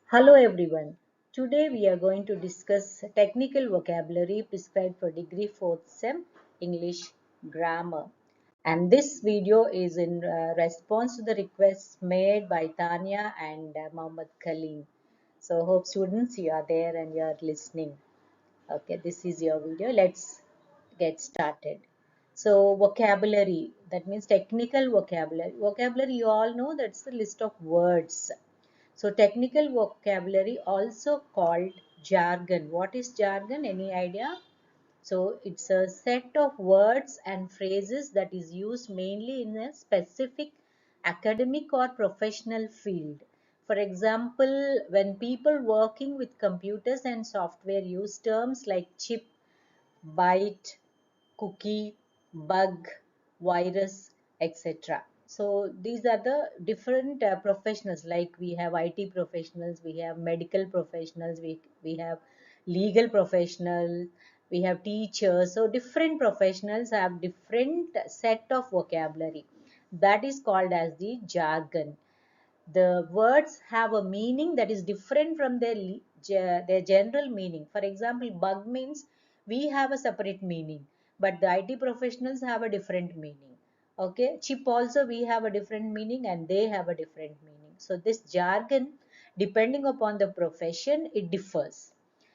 Hello everyone. Today we are going to discuss technical vocabulary prescribed for degree 4th SEM English grammar. And this video is in response to the requests made by Tanya and Mohammed Kaleem. So hope students you are there and you are listening. Okay, this is your video. Let's get started. So vocabulary, that means technical vocabulary. Vocabulary, you all know that's the list of words. So technical vocabulary also called jargon. What is jargon? Any idea? So it's a set of words and phrases that is used mainly in a specific academic or professional field. For example, when people working with computers and software use terms like chip, byte, cookie, bug, virus, etc. So these are the different professionals, like we have IT professionals, we have medical professionals, we have legal professionals, we have teachers. So different professionals have different set of vocabulary. That is called as the jargon. The words have a meaning that is different from their general meaning. For example, bug means we have a separate meaning, but the IT professionals have a different meaning. Okay, chip also we have a different meaning and they have a different meaning. So this jargon, depending upon the profession, it differs.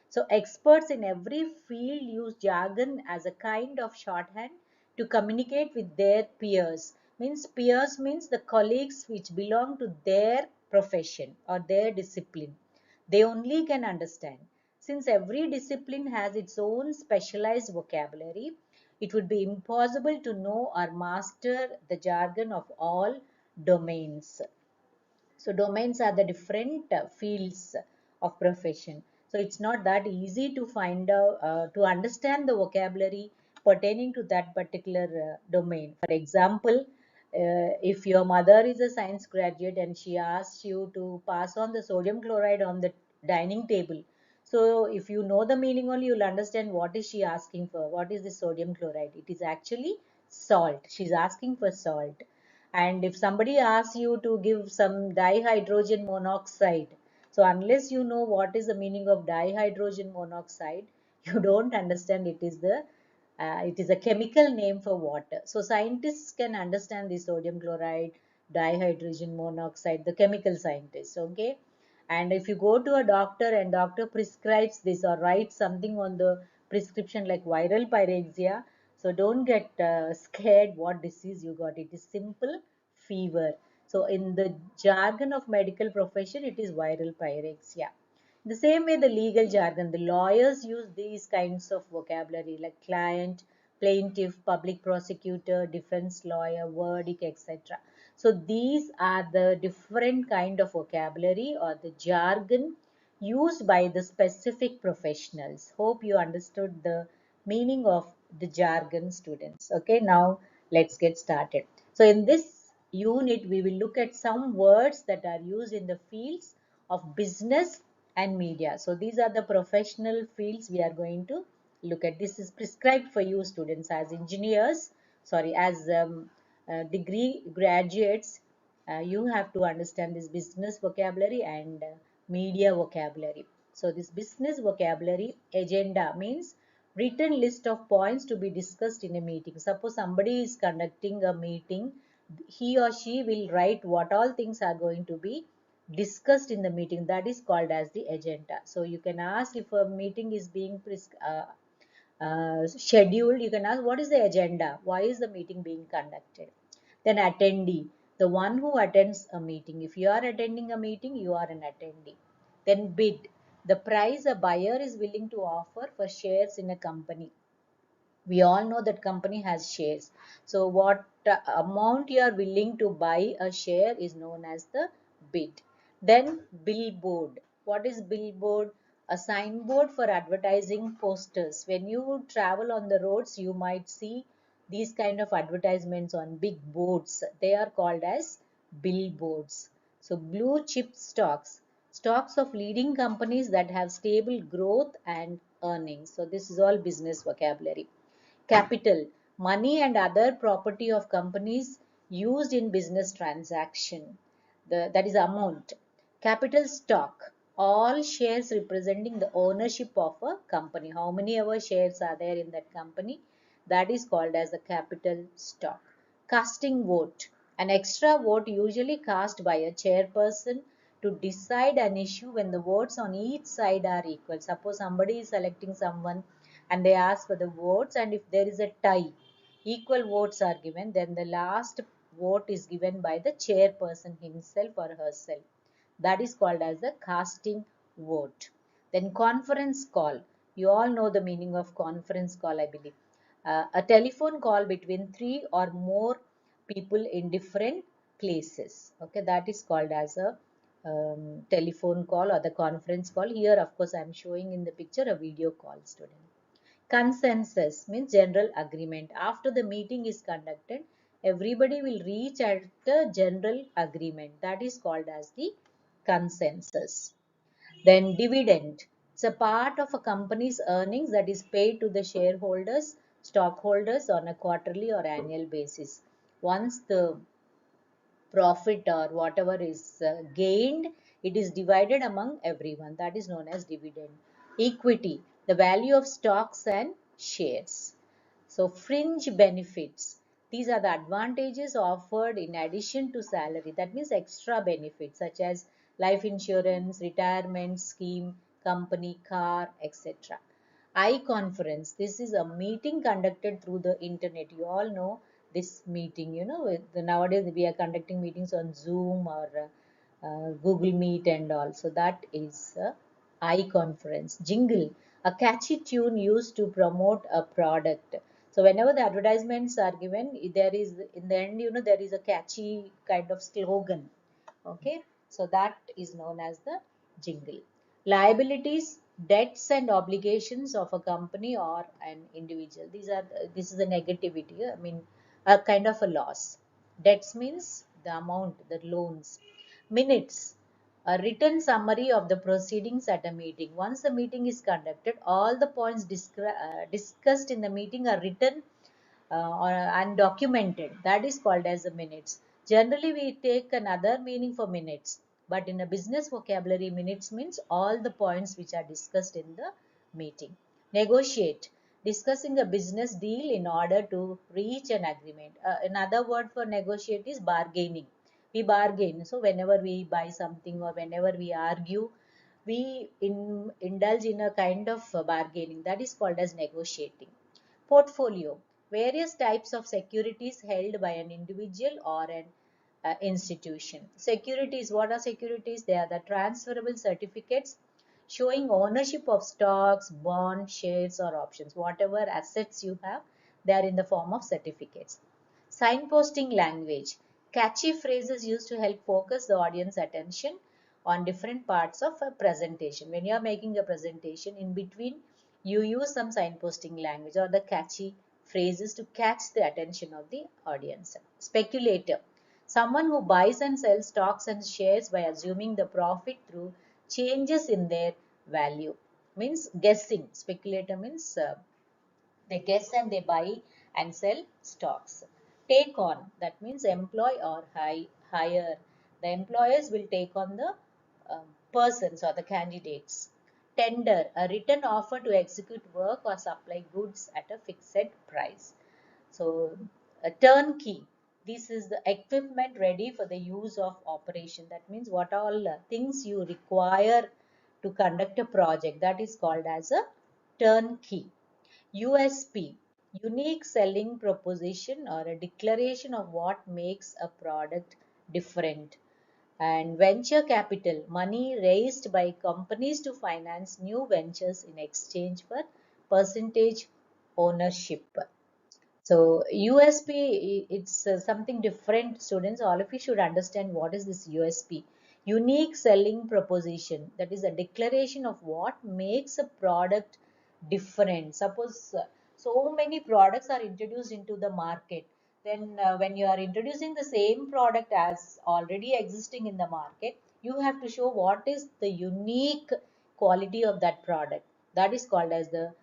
So experts in every field use jargon as a kind of shorthand to communicate with their peers. Means peers means the colleagues which belong to their profession or their discipline. They only can understand. Since every discipline has its own specialized vocabulary, it would be impossible to know or master the jargon of all domains. So domains are the different fields of profession. So it's not that easy to find out, to understand the vocabulary pertaining to that particular domain. For example, if your mother is a science graduate and she asks you to pass on the sodium chloride on the dining table, so if you know the meaning only, you'll understand what is she asking for. What is the sodium chloride? It is actually salt. She's asking for salt. And if somebody asks you to give some dihydrogen monoxide, so unless you know what is the meaning of dihydrogen monoxide, you don't understand it is a chemical name for water. So scientists can understand the sodium chloride, dihydrogen monoxide, the chemical scientists, okay? And if you go to a doctor and doctor prescribes this or writes something on the prescription like viral pyrexia, so don't get scared what disease you got. It is simple fever. So in the jargon of medical profession, it is viral pyrexia. The same way the legal jargon, the lawyers use these kinds of vocabulary like client, plaintiff, public prosecutor, defense lawyer, verdict, etc. So these are the different kind of vocabulary or the jargon used by the specific professionals. Hope you understood the meaning of the jargon, students. Okay, now let's get started. So in this unit, we will look at some words that are used in the fields of business and media. So these are the professional fields we are going to look at. This is prescribed for you students as engineers, sorry, as degree graduates. You have to understand this business vocabulary and media vocabulary. So this business vocabulary agenda means written list of points to be discussed in a meeting. Suppose somebody is conducting a meeting, he or she will write what all things are going to be discussed in the meeting. That is called as the agenda. So you can ask if a meeting is being scheduled, you can ask what is the agenda, why is the meeting being conducted. Then attendee, the one who attends a meeting. If you are attending a meeting, you are an attendee. Then bid, the price a buyer is willing to offer for shares in a company. We all know that company has shares. So what amount you are willing to buy a share is known as the bid. Then billboard. What is billboard? A signboard for advertising posters. When you travel on the roads, you might see these kind of advertisements on big boards. They are called as billboards. So blue chip stocks. Stocks of leading companies that have stable growth and earnings. So this is all business vocabulary. Capital, money and other property of companies used in business transaction. That is amount. Capital stock, all shares representing the ownership of a company. How many ever shares are there in that company? That is called as the capital stock. Casting vote. An extra vote usually cast by a chairperson to decide an issue when the votes on each side are equal. Suppose somebody is selecting someone and they ask for the votes, and if there is a tie, equal votes are given, then the last vote is given by the chairperson himself or herself. That is called as the casting vote. Then conference call. You all know the meaning of conference call, I believe. A telephone call between three or more people in different places. Okay, that is called as a telephone call or the conference call. Here, of course, I am showing in the picture a video call, student. Consensus means general agreement. After the meeting is conducted, everybody will reach at the general agreement. That is called as the consensus. Then dividend. It's a part of a company's earnings that is paid to the shareholders, stockholders on a quarterly or annual basis. Once the profit or whatever is gained, it is divided among everyone. That is known as dividend. Equity, the value of stocks and shares. So fringe benefits, these are the advantages offered in addition to salary. That means extra benefits such as life insurance, retirement scheme, company car, etc. I-conference, this is a meeting conducted through the internet. You all know this meeting, nowadays we are conducting meetings on Zoom or Google Meet and all. So that is I-conference. Jingle, a catchy tune used to promote a product. So whenever the advertisements are given, there is in the end, there is a catchy kind of slogan. Okay, so that is known as the jingle. Liabilities, debts and obligations of a company or an individual. This is the negativity. I mean, a kind of a loss. Debts means the amount, the loans. Minutes, a written summary of the proceedings at a meeting. Once the meeting is conducted, all the points discussed in the meeting are written and documented. That is called as the minutes. Generally, we take another meaning for minutes, but in a business vocabulary, minutes means all the points which are discussed in the meeting. Negotiate, discussing a business deal in order to reach an agreement. Another word for negotiate is bargaining. We bargain. So whenever we buy something or whenever we argue, we indulge in a kind of bargaining. That is called as negotiating. Portfolio, various types of securities held by an individual or an institution. Securities, what are securities? They are the transferable certificates showing ownership of stocks, bonds, shares or options. Whatever assets you have, they are in the form of certificates. Signposting language, catchy phrases used to help focus the audience attention on different parts of a presentation. When you are making a presentation, in between you use some signposting language or the catchy phrases to catch the attention of the audience. Speculator, someone who buys and sells stocks and shares by assuming the profit through changes in their value. Means guessing. Speculator means they guess and they buy and sell stocks. Take on, that means employ or hire. The employers will take on the persons or the candidates. Tender, a written offer to execute work or supply goods at a fixed price. So a turnkey, this is the equipment ready for the use of operation. That means what all things you require to conduct a project, that is called as a turnkey. USP, unique selling proposition or a declaration of what makes a product different. And venture capital, money raised by companies to finance new ventures in exchange for percentage ownership. So USP, it's something different, students. All of you should understand what is this USP. Unique selling proposition. That is a declaration of what makes a product different. Suppose so many products are introduced into the market. Then when you are introducing the same product as already existing in the market, you have to show what is the unique quality of that product. That is called as the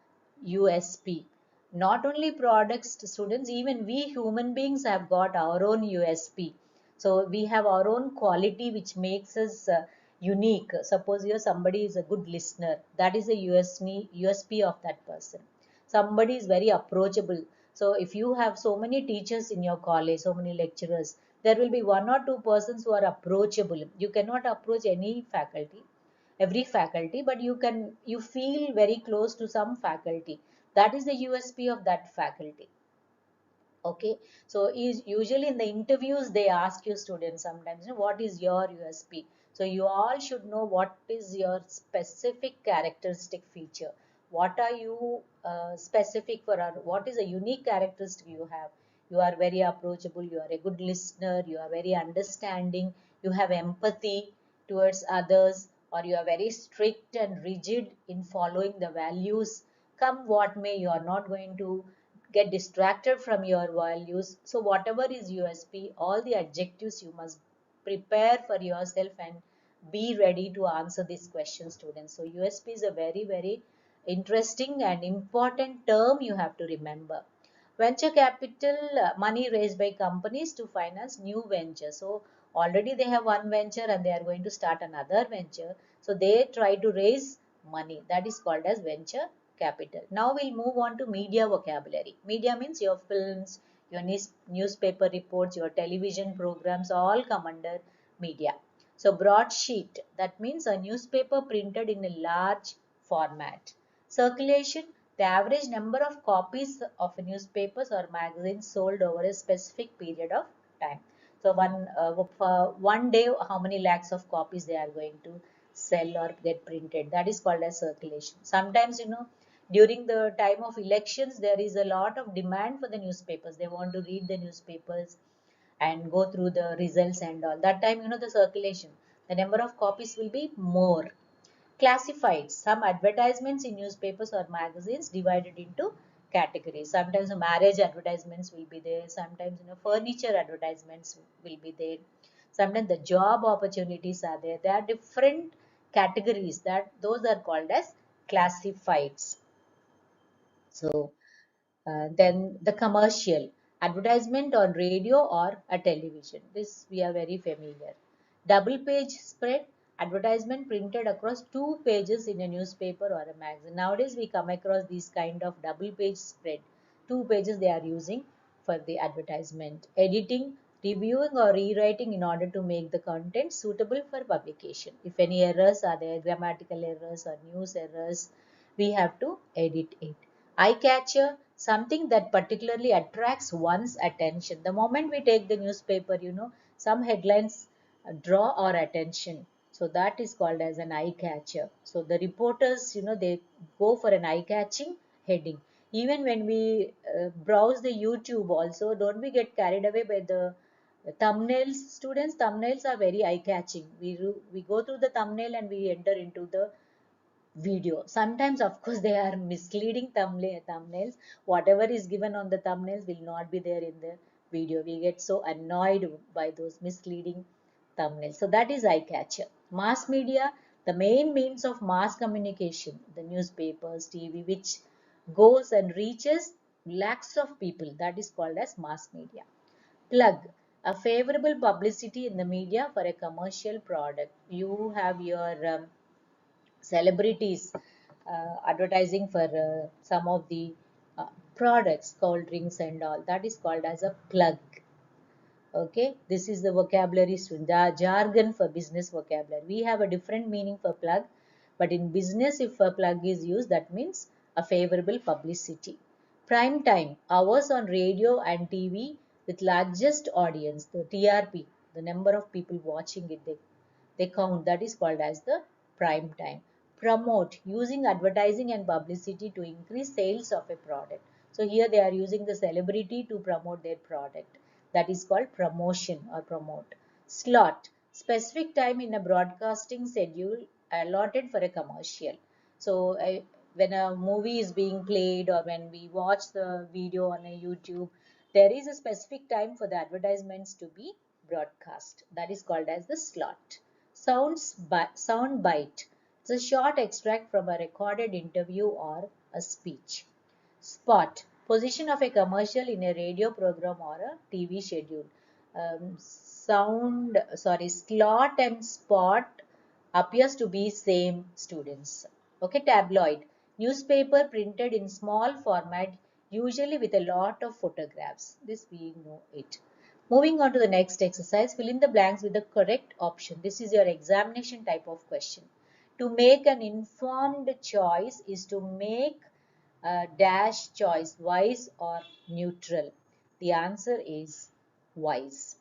USP. Not only products to students, even we human beings have got our own USP. So we have our own quality which makes us unique. Suppose here somebody is a good listener, that is a USP of that person. Somebody is very approachable. So if you have so many teachers in your college, so many lecturers, there will be one or two persons who are approachable. You cannot approach any faculty, every faculty, but you feel very close to some faculty. That is the USP of that faculty. Okay, so is usually in the interviews they ask you students sometimes, what is your USP? So you all should know what is your specific characteristic feature. What are you specific for, or what is a unique characteristic you have? You are very approachable, you are a good listener, you are very understanding, you have empathy towards others, or you are very strict and rigid in following the values. Come what may, you are not going to get distracted from your values. So whatever is USP, all the adjectives you must prepare for yourself and be ready to answer these questions, students. So USP is a very, very interesting and important term you have to remember. Venture capital, money raised by companies to finance new ventures. So already they have one venture and they are going to start another venture. So they try to raise money. That is called as venture capital. Now we'll move on to media vocabulary. Media means your films, your newspaper reports, your television programs all come under media. So broadsheet, that means a newspaper printed in a large format. Circulation, the average number of copies of newspapers or magazines sold over a specific period of time. So for one day, how many lakhs of copies they are going to sell or get printed. That is called as circulation. Sometimes, during the time of elections, there is a lot of demand for the newspapers. They want to read the newspapers and go through the results and all. That time, the circulation, the number of copies will be more. Classified, some advertisements in newspapers or magazines divided into categories. Sometimes marriage advertisements will be there, sometimes furniture advertisements will be there, sometimes the job opportunities are there. There are different categories, that those are called as classifieds. So then the commercial, advertisement on radio or a television. This we are very familiar. Double page spread, advertisement printed across two pages in a newspaper or a magazine. Nowadays we come across these kind of double page spread. Two pages they are using for the advertisement. Editing, reviewing or rewriting in order to make the content suitable for publication. If any errors are there, grammatical errors or news errors, we have to edit it. Eye catcher, something that particularly attracts one's attention. The moment we take the newspaper, some headlines draw our attention. So that is called as an eye catcher. So the reporters, they go for an eye catching heading. Even when we browse the YouTube also, don't we get carried away by the thumbnails? Students, thumbnails are very eye catching. We go through the thumbnail and we enter into the video. Sometimes, of course, they are misleading thumbnails. Whatever is given on the thumbnails will not be there in the video. We get so annoyed by those misleading thumbnails. So that is eye catcher. Mass media, the main means of mass communication, the newspapers, TV, which goes and reaches lakhs of people. That is called as mass media. Plug, a favorable publicity in the media for a commercial product. You have your celebrities advertising for some of the uh, products, cold drinks and all. That is called as a plug. Okay, this is the vocabulary, the jargon for business vocabulary. We have a different meaning for plug, but in business, if a plug is used, that means a favorable publicity. Prime time, hours on radio and TV with largest audience, the TRP, the number of people watching it, they count. That is called as the prime time. Promote, using advertising and publicity to increase sales of a product. So here they are using the celebrity to promote their product. That is called promotion or promote. Slot, specific time in a broadcasting schedule allotted for a commercial. So when a movie is being played or when we watch the video on a YouTube, there is a specific time for the advertisements to be broadcast. That is called as the slot. Sound bite. It's a short extract from a recorded interview or a speech. Spot, position of a commercial in a radio program or a TV schedule. Slot and spot appears to be same students. Okay, tabloid, newspaper printed in small format, usually with a lot of photographs. This we know it. Moving on to the next exercise, fill in the blanks with the correct option. This is your examination type of question. To make an informed choice is to make a dash choice, wise or neutral. The answer is wise.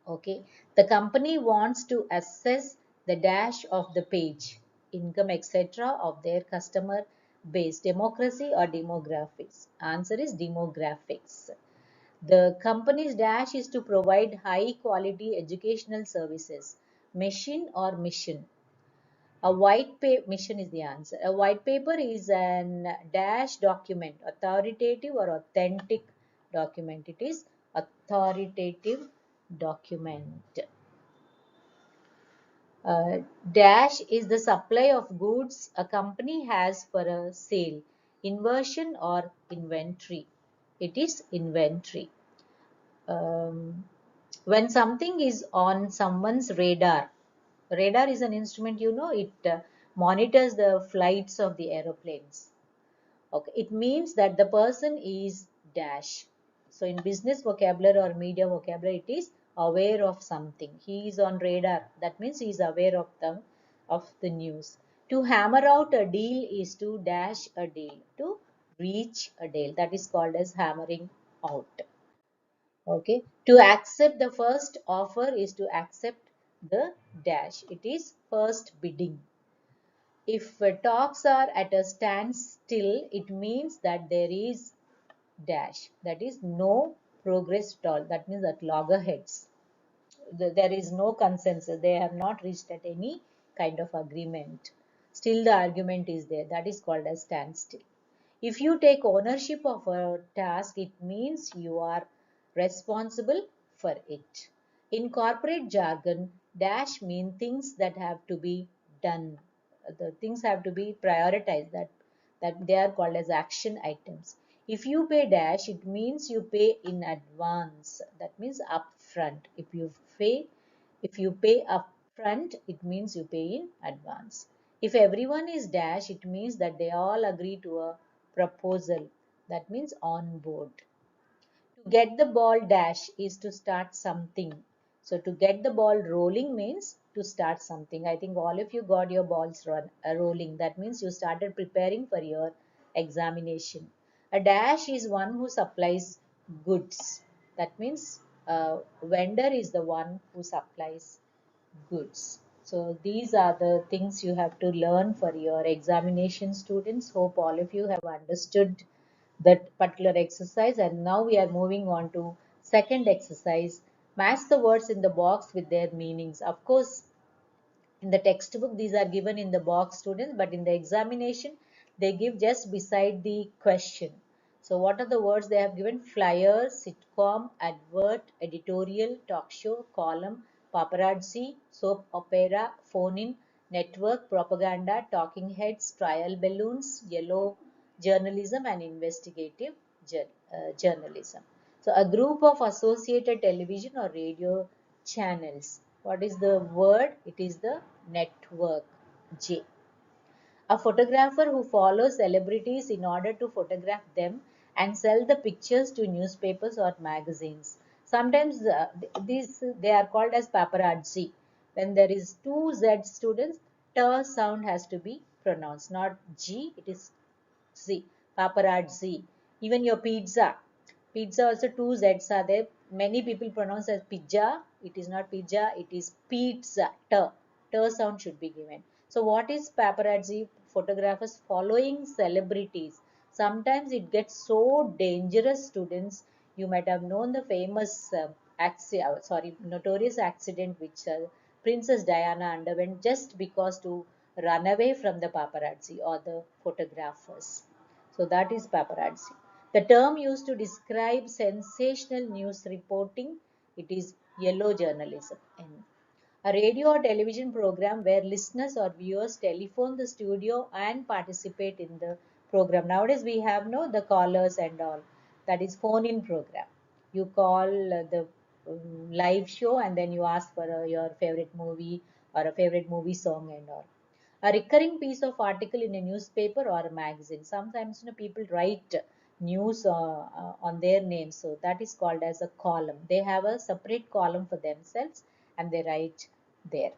Okay, the company wants to assess the dash of the page, income, etc. of their customer base, democracy or demographics. Answer is demographics. The company's dash is to provide high quality educational services, machine or mission. A white paper mission is the answer. A white paper is an dash document, authoritative or authentic document. It is authoritative document. Dash is the supply of goods a company has for a sale, inversion or inventory. It is inventory. Um, when something is on someone's radar, radar is an instrument, you know, it monitors the flights of the aeroplanes. Okay, it means that the person is dash. So in business vocabulary or media vocabulary, it is aware of something. He is on radar. That means he is aware of the news. To hammer out a deal is to dash a deal. To reach a deal. That is called as hammering out. Okay. To accept the first offer is to accept the dash. It is first bidding. If talks are at a standstill, it means that there is dash. That is no progress at all. That means at loggerheads. There is no consensus. They have not reached at any kind of agreement. Still the argument is there. That is called as standstill. If you take ownership of a task, it means you are responsible for it. In corporate jargon, dash mean things that have to be done. The things have to be prioritized. That they are called as action items. If you pay dash, it means you pay in advance. That means upfront. If you pay upfront, it means you pay in advance. If everyone is dash, it means that they all agree to a proposal. That means on board. To get the ball dash is to start something. So to get the ball rolling means to start something. I think all of you got your balls rolling. That means you started preparing for your examination. A dash is one who supplies goods. That means a vendor is the one who supplies goods. So these are the things you have to learn for your examination, students. Hope all of you have understood that particular exercise, and now we are moving on to second exercise. Match the words in the box with their meanings. Of course, in the textbook these are given in the box, students, but in the examination they give just beside the question. So what are the words they have given? Flyer, sitcom, advert, editorial, talk show, column, paparazzi, soap opera, phone in, network, propaganda, talking heads, trial balloons, yellow journalism, and investigative journalism. So a group of associated television or radio channels. What is the word? It is the network. J. A photographer who follows celebrities in order to photograph them and sell the pictures to newspapers or magazines. Sometimes these they are called as paparazzi. When there is two Z, students, t sound has to be pronounced, not G, it is Z. Paparazzi. Even your pizza. Pizza also two Z's are there. Many people pronounce as pizza. It is not pizza, it is pizza. T. T sound should be given. So what is paparazzi? Photographers following celebrities. Sometimes it gets so dangerous, students. You might have known the famous notorious accident which Princess Diana underwent just because to run away from the paparazzi or the photographers. So that is paparazzi. The term used to describe sensational news reporting, it is yellow journalism. A radio or television program where listeners or viewers telephone the studio and participate in the program. Nowadays we have no the callers and all. That is phone in program. You call the live show and then you ask for your favorite movie or a favorite movie song and all. A recurring piece of article in a newspaper or a magazine. Sometimes people write news on their name, so that is called as a column. They have a separate column for themselves and they write there.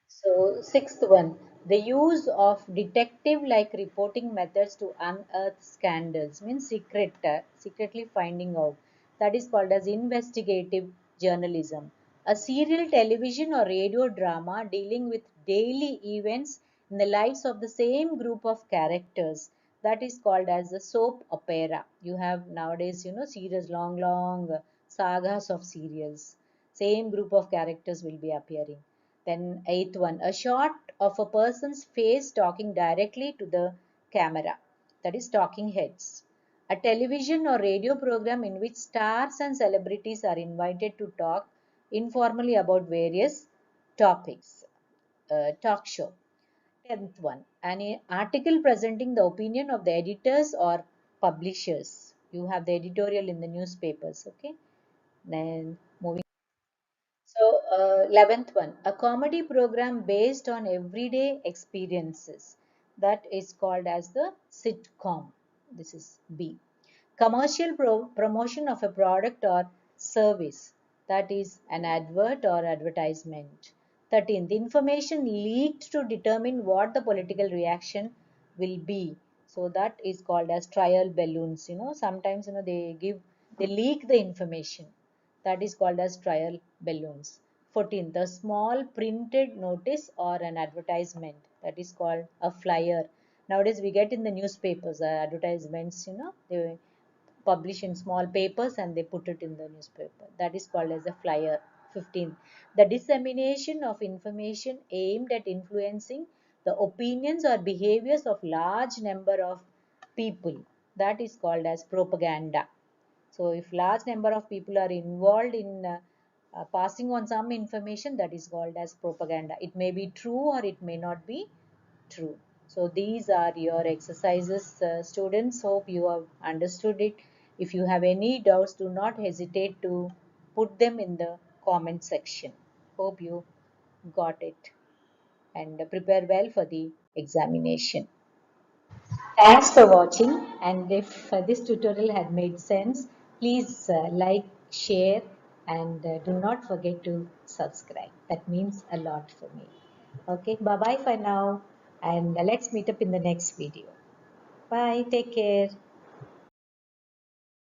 So, sixth one, the use of detective-like reporting methods to unearth scandals means secretly finding out. That is called as investigative journalism. A serial television or radio drama dealing with daily events in the lives of the same group of characters. That is called as a soap opera. You have nowadays, serials, long sagas of serials. Same group of characters will be appearing. Then eighth one, a shot of a person's face talking directly to the camera. That is talking heads. A television or radio program in which stars and celebrities are invited to talk informally about various topics. Talk show. Tenth one, an article presenting the opinion of the editors or publishers. You have the editorial in the newspapers, okay? Then moving. So, 11th one, a comedy program based on everyday experiences. That is called as the sitcom. This is B. Commercial promotion of a product or service. That is an advert or advertisement. 13. The information leaked to determine what the political reaction will be. So that is called as trial balloons. Sometimes they leak the information, that is called as trial balloons. 14. The small printed notice or an advertisement, that is called a flyer. Nowadays we get in the newspapers advertisements, they publish in small papers and they put it in the newspaper. That is called as a flyer. 15. The dissemination of information aimed at influencing the opinions or behaviors of large number of people. That is called as propaganda. So if large number of people are involved in passing on some information, that is called as propaganda. It may be true or it may not be true. So these are your exercises, students. Hope you have understood it. If you have any doubts, do not hesitate to put them in the comment section. Hope you got it and prepare well for the examination. Thanks for watching, and if this tutorial had made sense, please like, share, and do not forget to subscribe. That means a lot for me. Okay, bye bye for now, and let's meet up in the next video. Bye, take care.